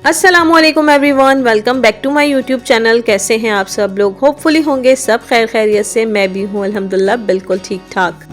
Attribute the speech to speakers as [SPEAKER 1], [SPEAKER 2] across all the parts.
[SPEAKER 1] अस्सलामुअलैकुम everyone, welcome back to my YouTube channel. कैसे हैं आप सब लोग? होपफुली होंगे सब खैर खैरियत से। मैं भी हूँ अल्हम्दुलिल्लाह बिल्कुल ठीक ठाक।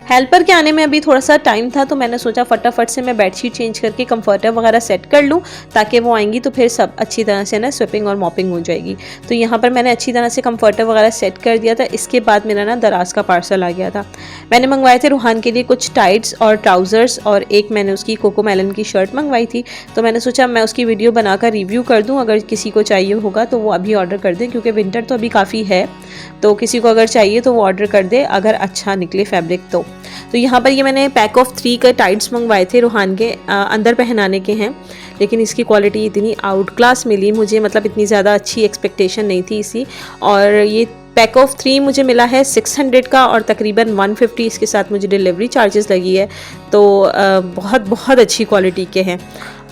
[SPEAKER 1] हेल्पर के आने में अभी थोड़ा सा टाइम था, तो मैंने सोचा फटाफट से मैं बेडशीट चेंज करके कंफर्टर वगैरह सेट कर लूँ, ताकि वो आएंगी तो फिर सब अच्छी तरह से ना स्वेपिंग और मॉपिंग हो जाएगी। तो यहाँ पर मैंने अच्छी तरह से कंफर्टर वगैरह सेट कर दिया था। इसके बाद मेरा ना दराज का पार्सल आ गया था। मैंने मंगवाए थे रूहान के लिए कुछ टाइट्स और ट्राउज़र्स, और एक मैंने उसकी कोको मेलन की शर्ट मंगवाई थी। तो मैंने सोचा मैं उसकी वीडियो बनाकर रिव्यू कर दूँ, अगर किसी को चाहिए होगा तो वो अभी ऑर्डर कर दें, क्योंकि विंटर तो अभी काफ़ी है। तो किसी को अगर चाहिए तो वो ऑर्डर कर दे, अगर अच्छा निकले फैब्रिक तो यहाँ पर ये मैंने पैक ऑफ 3 के टाइट्स मंगवाए थे रूहान के, अंदर पहनाने के हैं। लेकिन इसकी क्वालिटी इतनी आउट क्लास मिली मुझे, मतलब इतनी ज़्यादा अच्छी एक्सपेक्टेशन नहीं थी इसी। और ये पैक ऑफ 3 मुझे मिला है 600 का, और तकरीबन 150 इसके साथ मुझे डिलीवरी चार्जेस लगी है। तो बहुत बहुत अच्छी क्वालिटी के हैं।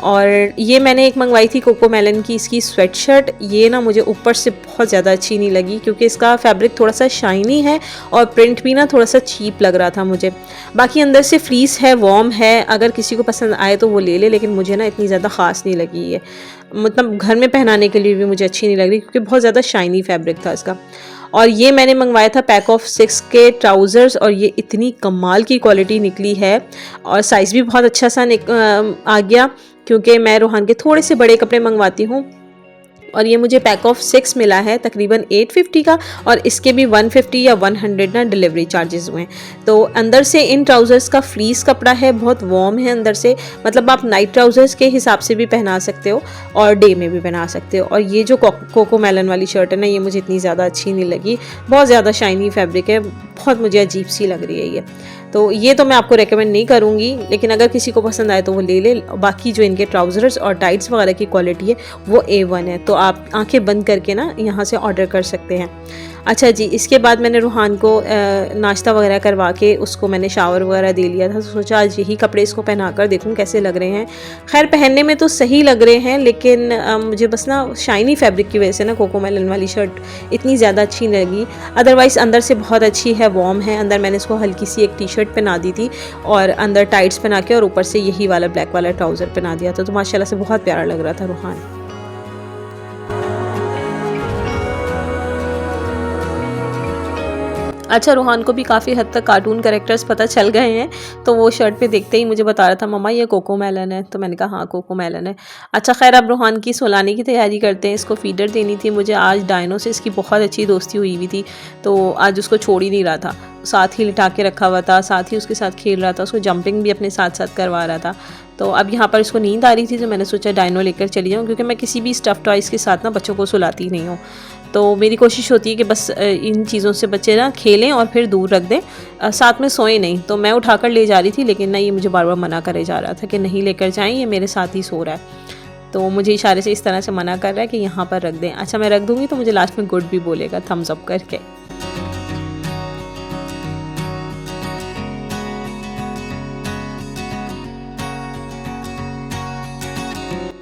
[SPEAKER 1] और ये मैंने एक मंगवाई थी कोको मेलन की इसकी स्वेट शर्ट। ये ना मुझे ऊपर से बहुत ज़्यादा अच्छी नहीं लगी, क्योंकि इसका फैब्रिक थोड़ा सा शाइनी है और प्रिंट भी ना थोड़ा सा चीप लग रहा था मुझे। बाकी अंदर से फ्लीस है, वार्म है, अगर किसी को पसंद आए तो वो ले ले, लेकिन मुझे ना इतनी ज़्यादा ख़ास नहीं लगी है। मतलब घर में पहनाने के लिए भी मुझे अच्छी नहीं लग रही, क्योंकि बहुत ज़्यादा शाइनी फैब्रिक था इसका। और ये मैंने मंगवाया था पैक ऑफ 6 के ट्राउज़र्स, और ये इतनी कमाल की क्वालिटी निकली है, और साइज़ भी बहुत अच्छा सा आ गया, क्योंकि मैं रूहान के थोड़े से बड़े कपड़े मंगवाती हूँ। और ये मुझे पैक ऑफ 6 मिला है तकरीबन 850 का, और इसके भी 150 या 100 ना डिलीवरी चार्जेस हुए हैं। तो अंदर से इन ट्राउज़र्स का फ्लीस कपड़ा है, बहुत वार्म है अंदर से, मतलब आप नाइट ट्राउज़र्स के हिसाब से भी पहना सकते हो और डे में भी पहना सकते हो। और ये जो कोको मेलन वाली शर्ट है ना, ये मुझे इतनी ज़्यादा अच्छी नहीं लगी, बहुत ज़्यादा शाइनी फैब्रिक है, बहुत मुझे अजीब सी लग रही है ये। तो ये तो मैं आपको रेकमेंड नहीं करूँगी, लेकिन अगर किसी को पसंद आए तो वो ले ले। बाकी जो इनके ट्राउज़र्स और टाइट्स वगैरह की क्वालिटी है वो A1 है, तो आप आंखें बंद करके ना यहाँ से ऑर्डर कर सकते हैं। अच्छा जी, इसके बाद मैंने रूहान को नाश्ता वगैरह करवा के उसको मैंने शावर वगैरह दे लिया था। तो सोचा आज यही कपड़े इसको पहना कर देखूँ कैसे लग रहे हैं। खैर पहनने में तो सही लग रहे हैं, लेकिन मुझे बस ना शाइनी फैब्रिक की वजह से ना कोको मेलन वाली शर्ट इतनी ज़्यादा अच्छी नहीं लगी। अदरवाइज़ अंदर से बहुत अच्छी है, वार्म है। अंदर मैंने इसको हल्की सी एक टी शर्ट पहना दी थी, और अंदर टाइट्स पहना के और ऊपर से यही वाला ब्लैक वाला ट्राउज़र पहना दिया था। तो माशाल्लाह से बहुत प्यारा लग रहा था रूहान। अच्छा, रूहान को भी काफ़ी हद तक कार्टून कैरेक्टर्स पता चल गए हैं, तो वो शर्ट पे देखते ही मुझे बता रहा था मम्मा ये कोको मेलन है। तो मैंने कहा हाँ कोको मेलन है। अच्छा खैर, अब रूहान की सुलाने की तैयारी करते हैं। इसको फीडर देनी थी मुझे। आज डायनो से इसकी बहुत अच्छी दोस्ती हुई हुई थी, तो आज उसको छोड़ ही नहीं रहा था, साथ ही लिटा के रखा हुआ था, साथ ही उसके साथ खेल रहा था, उसको जंपिंग भी अपने साथ साथ करवा रहा था। तो अब यहाँ पर इसको नींद आ रही थी, तो मैंने सोचा डायनो लेकर चली जाऊँ, क्योंकि मैं किसी भी स्टफ़ टॉयज़ के साथ ना बच्चों को सुलाती नहीं हूँ। तो मेरी कोशिश होती है कि बस इन चीज़ों से बच्चे ना खेलें और फिर दूर रख दें, साथ में सोएं नहीं। तो मैं उठाकर ले जा रही थी, लेकिन ना ये मुझे बार बार मना करे जा रहा था कि नहीं लेकर जाएं, ये मेरे साथ ही सो रहा है। तो मुझे इशारे से इस तरह से मना कर रहा है कि यहाँ पर रख दें। अच्छा मैं रख दूँगी तो मुझे लास्ट में गुड भी बोलेगा थम्स अप करके।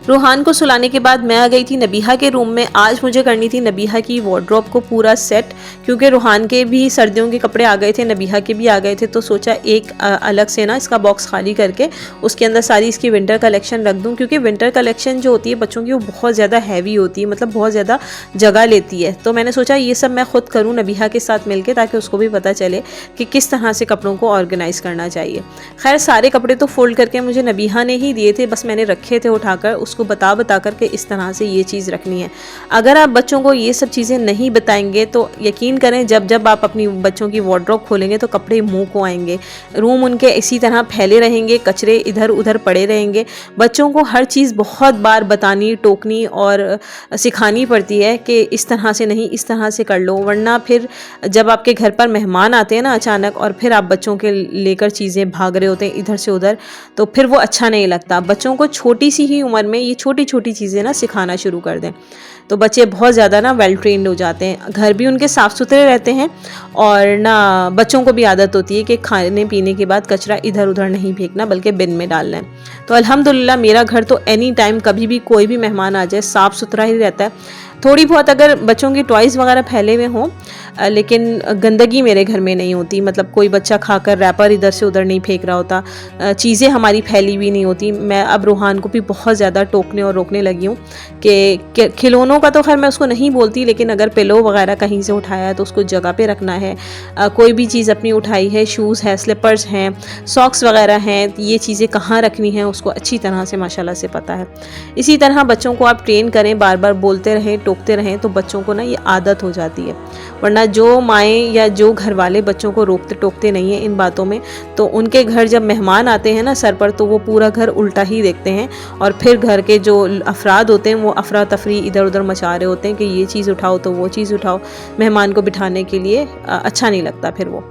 [SPEAKER 1] रूहान को सुलाने के बाद मैं आ गई थी नबीहा के रूम में। आज मुझे करनी थी नबीहा की वार्डरोब को पूरा सेट, क्योंकि रूहान के भी सर्दियों के कपड़े आ गए थे, नबीहा के भी आ गए थे। तो सोचा एक अलग से ना इसका बॉक्स खाली करके उसके अंदर सारी इसकी विंटर कलेक्शन रख दूं, क्योंकि विंटर कलेक्शन जो होती है बच्चों की वो बहुत ज़्यादा हैवी होती है, मतलब बहुत ज़्यादा जगह लेती है। तो मैंने सोचा ये सब मैं खुद करूँ नबीहा के साथ मिलकर, ताकि उसको भी पता चले कि किस तरह से कपड़ों को ऑर्गेनाइज़ करना चाहिए। खैर सारे कपड़े तो फोल्ड करके मुझे नबीहा ने ही दिए थे, बस मैंने रखे थे उठाकर उसको बता करके इस तरह से ये चीज़ रखनी है। अगर आप बच्चों को ये सब चीज़ें नहीं बताएंगे तो यकीन करें जब आप अपनी बच्चों की वार्डरोब खोलेंगे तो कपड़े मुंह को आएंगे। रूम उनके इसी तरह फैले रहेंगे, कचरे इधर उधर पड़े रहेंगे। बच्चों को हर चीज़ बहुत बार बतानी, टोकनी और सिखानी पड़ती है कि इस तरह से नहीं, इस तरह से कर लो, वरना फिर जब आपके घर पर मेहमान आते हैं ना अचानक, और फिर आप बच्चों के लेकर चीज़ें भाग रहे होते हैं इधर से उधर, तो फिर वो अच्छा नहीं लगता। बच्चों को छोटी सी ही उम्र में ये छोटी छोटी चीज़ें ना सिखाना शुरू कर दें। तो बच्चे बहुत ज़्यादा ना वेल ट्रेंड हो जाते हैं, घर भी उनके साफ़ सुथरे रहते हैं और ना बच्चों को भी आदत होती है कि खाने पीने के बाद कचरा इधर उधर नहीं फेंकना बल्कि बिन में डालना है। तो अल्हम्दुलिल्लाह मेरा घर तो एनी टाइम कभी भी कोई भी मेहमान आ जाए साफ़ सुथरा ही रहता है। थोड़ी बहुत अगर बच्चों की टॉयज़ वगैरह फैले हुए हों लेकिन गंदगी मेरे घर में नहीं होती, मतलब कोई बच्चा खाकर रैपर इधर से उधर नहीं फेंक रहा होता, चीज़ें हमारी फैली हुई नहीं होती। मैं अब रूहान को भी बहुत ज़्यादा टोकने और रोकने लगी हूँ कि खिलौनों का तो खैर मैं उसको नहीं बोलती, लेकिन अगर पिलो वगैरह कहीं से उठाया है तो उसको जगह पे रखना है। कोई भी चीज़ अपनी उठाई है, शूज़ है, स्लिपर्स हैं, सॉक्स वगैरह हैं, ये चीज़ें कहाँ रखनी हैं उसको अच्छी तरह से माशाल्लाह से पता है। इसी तरह बच्चों को आप ट्रेन करें, बार बार बोलते रहें, टोकते रहें, तो बच्चों को ना ये आदत हो जाती है। वरना जो माएँ या जो घर वाले बच्चों को रोकते टोकते नहीं हैं इन बातों में, तो उनके घर जब मेहमान आते हैं ना सर पर, तो वो पूरा घर उल्टा ही देखते हैं और फिर घर के जो अफराद होते हैं वो अफरा तफरी इधर उधर मचा रहे होते हैं कि ये चीज़ उठाओ तो वो चीज़ उठाओ, मेहमान को बिठाने के लिए अच्छा नहीं लगता फिर वो।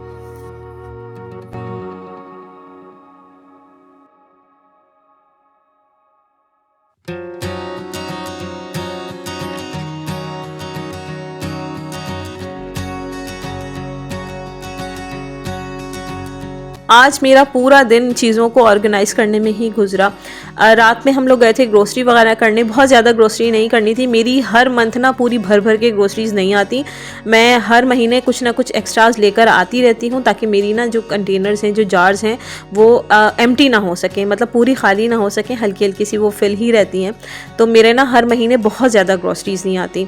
[SPEAKER 1] आज मेरा पूरा दिन चीज़ों को ऑर्गेनाइज़ करने में ही गुजरा। रात में हम लोग गए थे ग्रोसरी वगैरह करने, बहुत ज़्यादा ग्रोसरी नहीं करनी थी। मेरी हर मंथ ना पूरी भर भर के ग्रोसरीज़ नहीं आती, मैं हर महीने कुछ ना कुछ एक्स्ट्राज लेकर आती रहती हूँ ताकि मेरी ना जो कंटेनर्स हैं, जो जार्स हैं, वो एम्प्टी ना हो सकें, मतलब पूरी खाली ना हो सकें, हल्की हल्की सी वो फिल ही रहती हैं। तो मेरे ना हर महीने बहुत ज़्यादा ग्रोसरीज़ नहीं आती।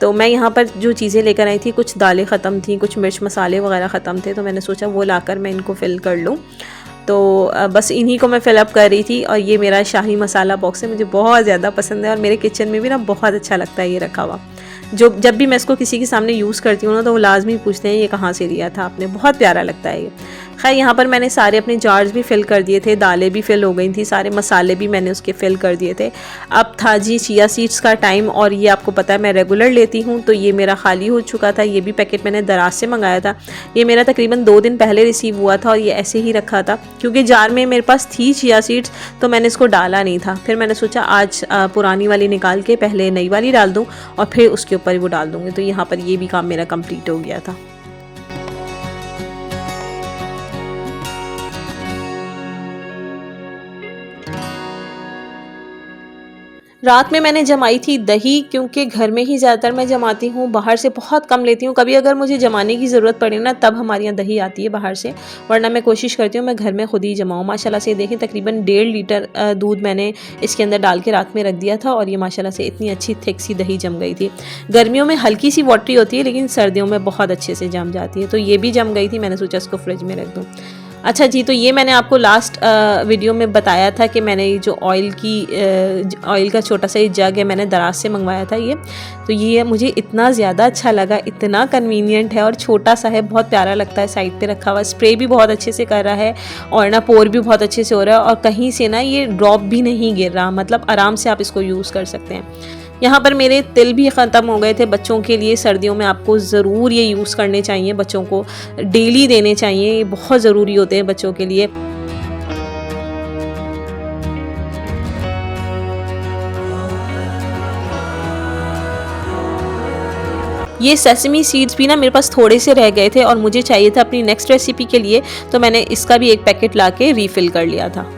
[SPEAKER 1] तो मैं यहाँ पर जो चीज़ें लेकर आई थी, कुछ दालें ख़त्म थी, कुछ मिर्च मसाले वगैरह ख़त्म थे, तो मैंने सोचा वो लाकर मैं इनको फ़िल कर लूँ। तो बस इन्हीं को मैं फ़िलअप कर रही थी। और ये मेरा शाही मसाला बॉक्स है, मुझे बहुत ज़्यादा पसंद है और मेरे किचन में भी ना बहुत अच्छा लगता है ये रखा हुआ। जब भी मैं इसको किसी के सामने यूज़ करती हूँ ना, तो वो लाजमी पूछते हैं ये कहाँ से लिया था आपने, बहुत प्यारा लगता है ये। खैर यहाँ पर मैंने सारे अपने जार्स भी फ़िल कर दिए थे, दालें भी फ़िल हो गई थी, सारे मसाले भी मैंने उसके फ़िल कर दिए थे। अब था जी चिया सीड्स का टाइम, और ये आपको पता है मैं रेगुलर लेती हूँ, तो ये मेरा खाली हो चुका था। ये भी पैकेट मैंने दराज से मंगाया था, ये मेरा तकरीबन 2 दिन पहले रिसीव हुआ था और ये ऐसे ही रखा था क्योंकि जार में मेरे पास थी चिया सीड्स, तो मैंने इसको डाला नहीं था। फिर मैंने सोचा आज पुरानी वाली निकाल के पहले नई वाली डाल दूँ और फिर उसके ऊपर वो डाल दूँगी। तो यहाँ पर ये भी काम मेरा कंप्लीट हो गया था। रात में मैंने जमाई थी दही, क्योंकि घर में ही ज़्यादातर मैं जमाती हूँ, बाहर से बहुत कम लेती हूँ। कभी अगर मुझे जमाने की ज़रूरत पड़े ना, तब हमारे यहाँ दही आती है बाहर से, वरना मैं कोशिश करती हूँ मैं घर में खुद ही जमाऊँ। माशाल्लाह से देखें तकरीबन 1.5 लीटर दूध मैंने इसके अंदर डाल के रात में रख दिया था और ये माशाल्लाह से इतनी अच्छी थिक सी दही जम गई थी। गर्मियों में हल्की सी वाटरी होती है, लेकिन सर्दियों में बहुत अच्छे से जम जाती है। तो ये भी जम गई थी, मैंने सोचा इसको फ्रिज में रख दूँ। अच्छा जी, तो ये मैंने आपको लास्ट वीडियो में बताया था कि मैंने ये जो ऑयल का छोटा सा ये जग है, मैंने दराज से मंगवाया था ये। तो ये मुझे इतना ज़्यादा अच्छा लगा, इतना कन्वीनियंट है और छोटा सा है, बहुत प्यारा लगता है, साइड पे रखा हुआ। स्प्रे भी बहुत अच्छे से कर रहा है और ना पोर भी बहुत अच्छे से हो रहा है और कहीं से ना ये ड्रॉप भी नहीं गिर रहा, मतलब आराम से आप इसको यूज़ कर सकते हैं। यहाँ पर मेरे तिल भी ख़त्म हो गए थे बच्चों के लिए। सर्दियों में आपको ज़रूर ये यूज़ करने चाहिए, बच्चों को डेली देने चाहिए, ये बहुत ज़रूरी होते हैं बच्चों के लिए। ये सेसमी सीड्स भी ना मेरे पास थोड़े से रह गए थे और मुझे चाहिए था अपनी नेक्स्ट रेसिपी के लिए, तो मैंने इसका भी एक पैकेट ला के रीफ़िल कर लिया था।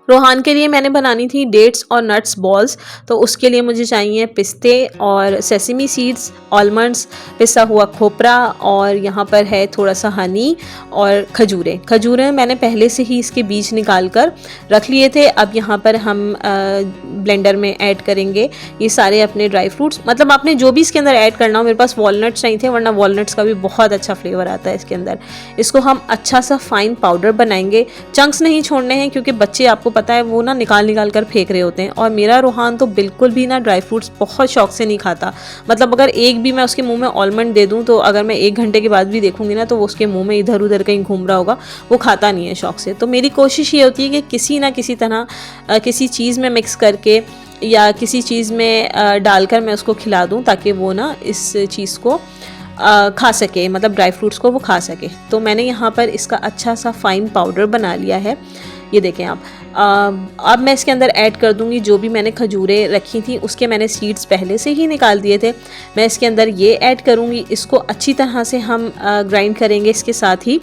[SPEAKER 1] रोहान के लिए मैंने बनानी थी डेट्स और नट्स बॉल्स, तो उसके लिए मुझे चाहिए पिस्ते और सेसमी सीड्स, आलमंड्स, पिसा हुआ खोपरा और यहाँ पर है थोड़ा सा हनी और खजूरें मैंने पहले से ही इसके बीज निकाल कर रख लिए थे। अब यहाँ पर हम ब्लेंडर में ऐड करेंगे ये सारे अपने ड्राई फ्रूट्स, मतलब आपने जो भी इसके अंदर ऐड करना हो। मेरे पास वॉलनट्स नहीं थे, वरना वॉलनट्स का भी बहुत अच्छा फ्लेवर आता है इसके अंदर। इसको हम अच्छा सा फाइन पाउडर बनाएंगे, चंक्स नहीं छोड़ने हैं क्योंकि बच्चे आपको पता है वो ना निकाल कर फेंक रहे होते हैं। और मेरा रूहान तो बिल्कुल भी ना ड्राई फ्रूट्स बहुत शौक से नहीं खाता, मतलब अगर एक भी मैं उसके मुंह में आलमंड दे दूं तो अगर मैं 1 घंटे के बाद भी देखूंगी ना, तो वो उसके मुंह में इधर उधर कहीं घूम रहा होगा, वो खाता नहीं है शौक से। तो मेरी कोशिश ये होती है कि किसी ना किसी तरह किसी चीज़ में मिक्स करके या किसी चीज़ में डालकर मैं उसको खिला दूँ, ताकि वो ना इस चीज़ को खा सके, मतलब ड्राई फ्रूट्स को वो खा सके। तो मैंने यहाँ पर इसका अच्छा सा फाइन पाउडर बना लिया है, ये देखें आप। अब मैं इसके अंदर ऐड कर दूंगी जो भी मैंने खजूरें रखी थी, उसके मैंने सीड्स पहले से ही निकाल दिए थे। मैं इसके अंदर ये ऐड करूंगी, इसको अच्छी तरह से हम ग्राइंड करेंगे इसके साथ ही,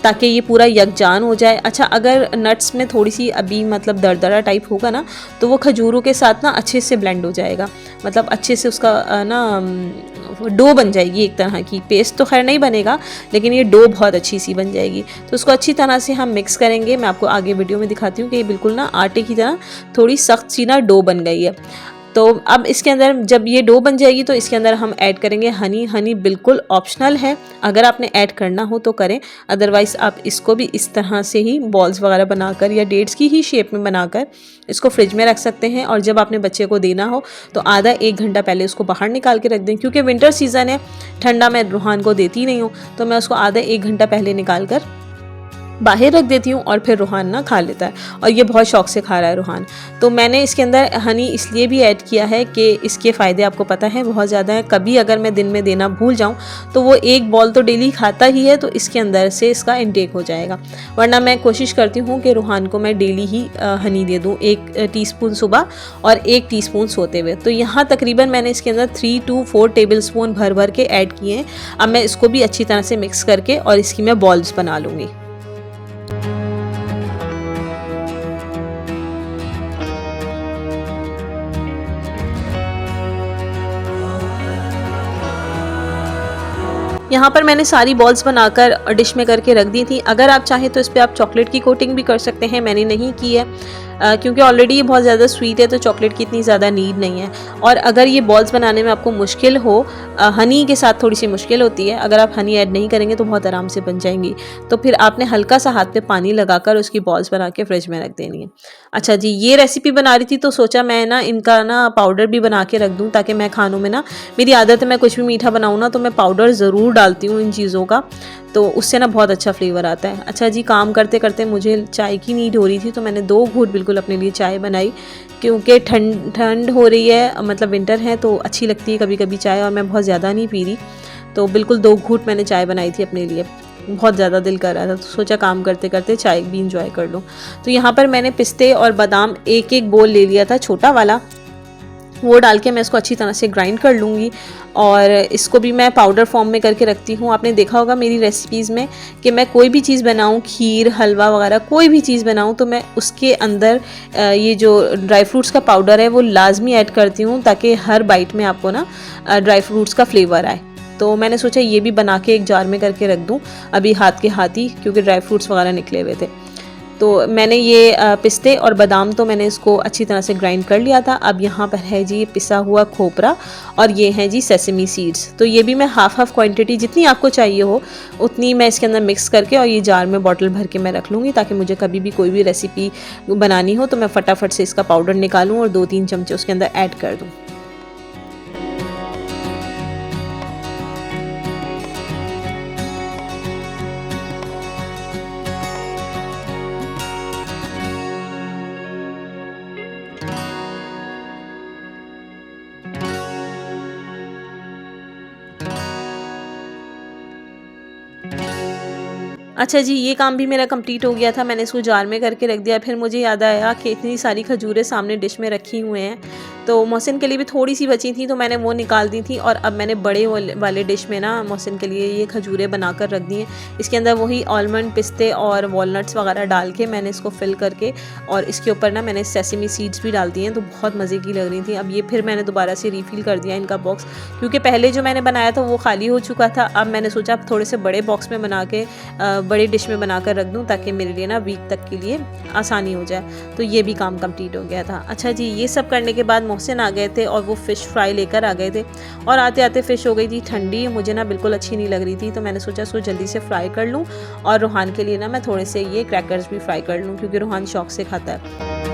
[SPEAKER 1] ताकि ये पूरा यकजान हो जाए। अच्छा, अगर नट्स में थोड़ी सी अभी मतलब दरदरा टाइप होगा ना, तो वो खजूरों के साथ ना अच्छे से ब्लेंड हो जाएगा, मतलब अच्छे से उसका ना डो बन जाएगी, एक तरह की पेस्ट तो खैर नहीं बनेगा, लेकिन ये डो बहुत अच्छी सी बन जाएगी। तो उसको अच्छी तरह से हम मिक्स करेंगे। मैं आपको आगे वीडियो में दिखाती हूँ कि ये बिल्कुल ना आटे की तरह थोड़ी सख्त सी ना डो बन गई है। तो अब इसके अंदर जब ये डो बन जाएगी तो इसके अंदर हम ऐड करेंगे हनी। हनी बिल्कुल ऑप्शनल है, अगर आपने ऐड करना हो तो करें, अदरवाइज़ आप इसको भी इस तरह से ही बॉल्स वगैरह बनाकर या डेट्स की ही शेप में बनाकर इसको फ्रिज में रख सकते हैं। और जब आपने बच्चे को देना हो तो आधा 1 घंटा पहले उसको बाहर निकाल के रख दें, क्योंकि विंटर सीज़न है, ठंडा मैं रूहान को देती नहीं हूँ, तो मैं उसको आधा 1 घंटा पहले निकाल कर बाहर रख देती हूँ और फिर रूहान ना खा लेता है, और ये बहुत शौक से खा रहा है रूहान। तो मैंने इसके अंदर हनी इसलिए भी ऐड किया है कि इसके फ़ायदे आपको पता है बहुत ज़्यादा है। कभी अगर मैं दिन में देना भूल जाऊँ तो वो एक बॉल तो डेली खाता ही है, तो इसके अंदर से इसका इंटेक हो जाएगा। वरना मैं कोशिश करती हूँ कि रूहान को मैं डेली ही हनी दे दूँ, 1 टीस्पून सुबह और 1 टीस्पून सोते हुए। तो यहाँ तकरीबन मैंने इसके अंदर 3 to 4 टेबल स्पून भर भर के ऐड किए हैं। अब मैं इसको भी अच्छी तरह से मिक्स करके और इसकी मैं बॉल्स बना लूँगी। यहाँ पर मैंने सारी बॉल्स बनाकर डिश में करके रख दी थी। अगर आप चाहें तो इस पर आप चॉकलेट की कोटिंग भी कर सकते हैं, मैंने नहीं की है क्योंकि ऑलरेडी ये बहुत ज़्यादा स्वीट है, तो चॉकलेट की इतनी ज़्यादा नीड नहीं है। और अगर ये बॉल्स बनाने में आपको मुश्किल हो, हनी के साथ थोड़ी सी मुश्किल होती है, अगर आप हनी ऐड नहीं करेंगे तो बहुत आराम से बन जाएंगी। तो फिर आपने हल्का सा हाथ पे पानी लगाकर उसकी बॉल्स बना के फ्रिज में रख देनी है। अच्छा जी, ये रेसिपी बना रही थी तो सोचा मैं ना इनका ना पाउडर भी बना के रख दूँ, ताकि मैं खानों में ना, मेरी आदत है मैं कुछ भी मीठा बनाऊँ ना तो मैं पाउडर ज़रूर डालती हूँ इन चीज़ों का, तो उससे ना बहुत अच्छा फ्लेवर आता है। अच्छा जी, काम करते करते मुझे चाय की नीड हो रही थी, तो मैंने 2 घूंट बिल्कुल अपने लिए चाय बनाई, क्योंकि ठंड हो रही है, मतलब विंटर है तो अच्छी लगती है कभी कभी चाय, और मैं बहुत ज़्यादा नहीं पी रही, तो बिल्कुल 2 घूंट मैंने चाय बनाई थी अपने लिए। बहुत ज़्यादा दिल कर रहा था तो सोचा काम करते करते चाय भी इंजॉय कर लूँ। तो यहाँ पर मैंने पिस्ते और बादाम एक बोल ले लिया था, छोटा वाला, वो डाल के मैं इसको अच्छी तरह से ग्राइंड कर लूँगी। और इसको भी मैं पाउडर फॉर्म में करके रखती हूँ। आपने देखा होगा मेरी रेसिपीज़ में कि मैं कोई भी चीज़ बनाऊँ, खीर, हलवा वगैरह कोई भी चीज़ बनाऊँ, तो मैं उसके अंदर ये जो ड्राई फ्रूट्स का पाउडर है वो लाजमी ऐड करती हूँ, ताकि हर बाइट में आपको ना ड्राई फ्रूट्स का फ्लेवर आए। तो मैंने सोचा ये भी बना के एक जार में करके रख दूँ अभी हाथ के हाथ ही, क्योंकि ड्राई फ्रूट्स वगैरह निकले हुए थे। तो मैंने ये पिस्ते और बादाम तो मैंने इसको अच्छी तरह से ग्राइंड कर लिया था। अब यहाँ पर है जी पिसा हुआ खोपरा, और ये है जी सेसमी सीड्स। तो ये भी मैं हाफ क्वांटिटी, जितनी आपको चाहिए हो उतनी मैं इसके अंदर मिक्स करके और ये जार में बॉटल भर के मैं रख लूँगी, ताकि मुझे कभी भी कोई भी रेसिपी बनानी हो तो मैं फटाफट से इसका पाउडर निकालूँ और 2-3 चमचे उसके अंदर ऐड कर दूँ। अच्छा जी, ये काम भी मेरा कंप्लीट हो गया था, मैंने इसको जार में करके रख दिया। फिर मुझे याद आया कि इतनी सारी खजूरें सामने डिश में रखी हुए हैं, तो मोहसिन के लिए भी थोड़ी सी बची थी, तो मैंने वो निकाल दी थी। और अब मैंने बड़े वाले डिश में ना मोहसिन के लिए ये खजूरें बनाकर रख दी हैं। इसके अंदर वही आलमंड, पिस्ते और वॉलनट्स वगैरह डाल के मैंने इसको फिल करके, और इसके ऊपर ना मैंने सेसमी सीड्स भी डाल दिए हैं, तो बहुत मज़े की लग रही थी। अब ये फिर मैंने दोबारा से रीफ़िल कर दिया इनका बॉक्स, क्योंकि पहले जो मैंने बनाया था वो खाली हो चुका था। अब मैंने सोचा अब थोड़े से बड़े बॉक्स में बना के बड़े डिश में बनाकर रख दूं, ताकि मेरे लिए ना वीक तक के लिए आसानी हो जाए। तो ये भी काम कंप्लीट हो गया था। अच्छा जी, ये सब करने के बाद मोहसिन आ गए थे और वो फ़िश फ्राई लेकर आ गए थे, और आते आते फ़िश हो गई थी ठंडी, मुझे ना बिल्कुल अच्छी नहीं लग रही थी, तो मैंने सोचा इसको जल्दी से फ्राई कर लूँ, और रूहान के लिए ना मैं थोड़े से ये क्रैकर्स भी फ्राई कर लूँ, क्योंकि रूहान शौक से खाता है।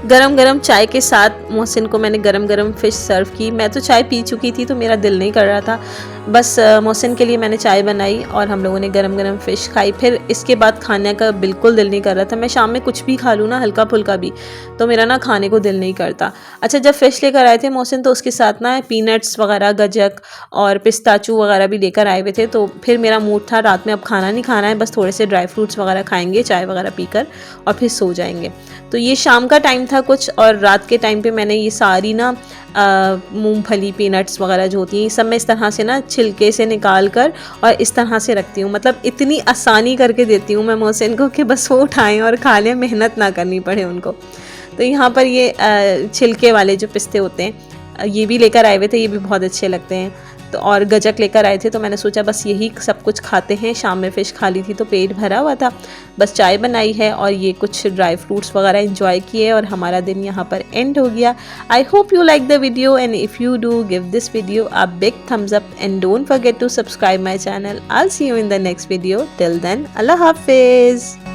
[SPEAKER 1] गरम गरम चाय के साथ मोहसिन को मैंने गरम गरम फ़िश सर्व की। मैं तो चाय पी चुकी थी तो मेरा दिल नहीं कर रहा था, बस मोहसिन के लिए मैंने चाय बनाई और हम लोगों ने गरम गरम फ़िश खाई। फिर इसके बाद खाने का बिल्कुल दिल नहीं कर रहा था। मैं शाम में कुछ भी खा लूँ ना, हल्का फुल्का भी, तो मेरा ना खाने को दिल नहीं करता। अच्छा, जब फ़िश लेकर आए थे मोहसिन तो उसके साथ ना पीनट्स वगैरह, गज्जक और पिस्ताचू वगैरह भी लेकर आए हुए थे। तो फिर मेरा मूड था रात में अब खाना नहीं खाना है, बस थोड़े से ड्राई फ्रूट्स वगैरह खाएंगे चाय वगैरह पीकर और फिर सो जाएंगे। तो ये शाम का टाइम था कुछ, और रात के टाइम पे मैंने ये सारी ना मूंगफली, पीनट्स वगैरह जो होती हैं, ये सब मैं इस तरह से ना छिलके से निकाल कर और इस तरह से रखती हूँ। मतलब इतनी आसानी करके देती हूँ मैं मोहसिन को कि बस वो उठाएं और खा लें, मेहनत ना करनी पड़े उनको। तो यहाँ पर ये छिलके वाले जो पिस्ते होते हैं ये भी लेकर आए हुए थे, ये भी बहुत अच्छे लगते हैं। तो और गजक लेकर आए थे, तो मैंने सोचा बस यही सब कुछ खाते हैं। शाम में फ़िश खा ली थी तो पेट भरा हुआ था, बस चाय बनाई है और ये कुछ ड्राई फ्रूट्स वगैरह एंजॉय किए और हमारा दिन यहाँ पर एंड हो गया। I hope you like the video, and if you do give this video a big thumbs up and don't forget to subscribe my channel. I will see you in the next video. Till then, अल्लाह हाफिज़।